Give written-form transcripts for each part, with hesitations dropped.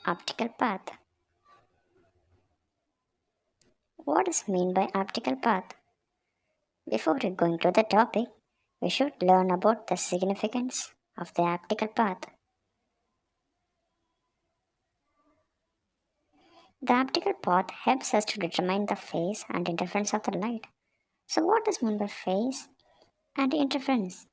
Optical path. What is meant by optical path? Before we go into the topic, we should learn about the significance of the optical path. The optical path helps us to determine the phase and interference of the light. So what is meant by phase and interference?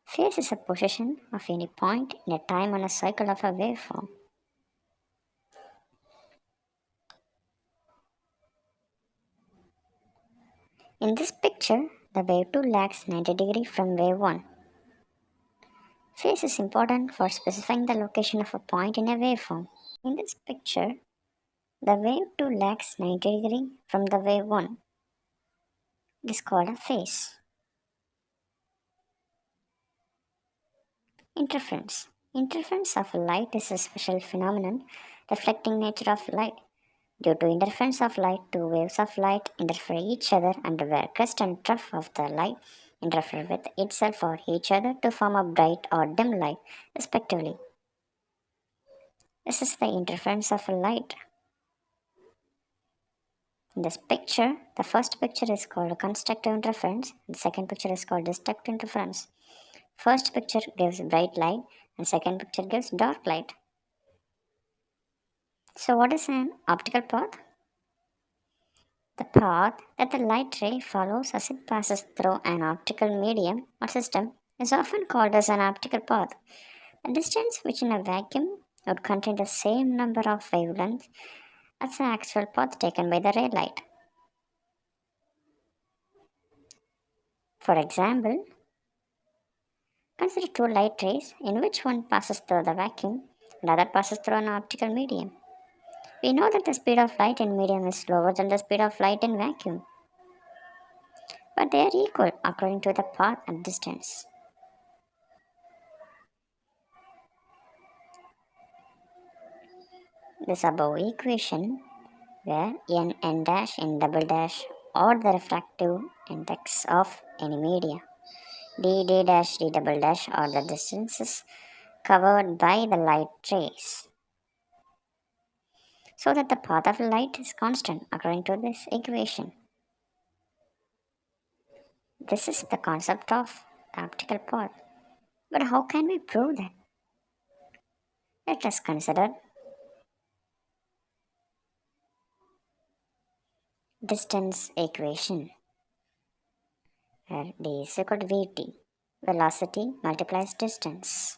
Phase is a position of any point in a time on a cycle of a waveform. In this picture, the wave 2 lags 90 degrees from wave 1. Phase is important for specifying the location of a point in a waveform. In this picture, the wave 2 lags 90 degrees from the wave 1. It is called a phase. Interference. Interference of light is a special phenomenon reflecting nature of light. Due to interference of light, two waves of light interfere each other and where crest and trough of the light interfere with itself or each other to form a bright or dim light, respectively. This is the interference of light. In this picture, the first picture is called constructive interference, and the second picture is called destructive interference. First picture gives bright light, and second picture gives dark light. So, what is an optical path? The path that the light ray follows as it passes through an optical medium or system is often called as an optical path. A distance which in a vacuum would contain the same number of wavelengths as the actual path taken by the ray light. For example, consider two light rays in which one passes through the vacuum and other passes through an optical medium. We know that the speed of light in medium is slower than the speed of light in vacuum, but they are equal according to the path and distance. This above equation, where n dash n double dash or the refractive index of any media, d dash d double dash are the distances covered by the light rays, so that the path of light is constant according to this equation. This is the concept of optical path. But how can we prove that? Let us consider distance equation, where d is equal to vt, velocity multiplies distance.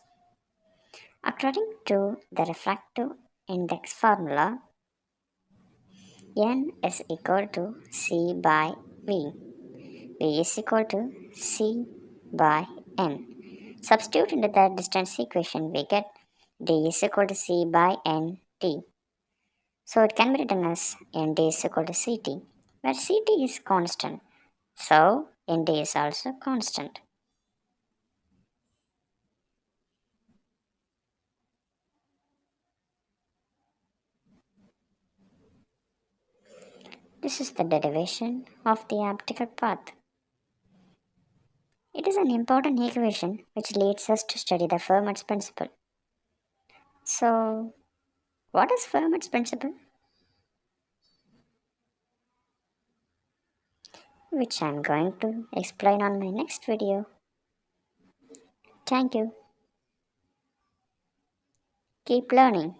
According to the refractive index formula, n is equal to c by v. v is equal to c by n. Substitute into the distance equation, we get d is equal to c by nt. So it can be written as nt is equal to ct, where ct is constant. So nt is also constant. This is the derivation of the optical path. It is an important equation which leads us to study the Fermat's principle. So, what is Fermat's principle? Which I am going to explain on my next video. Thank you. Keep learning.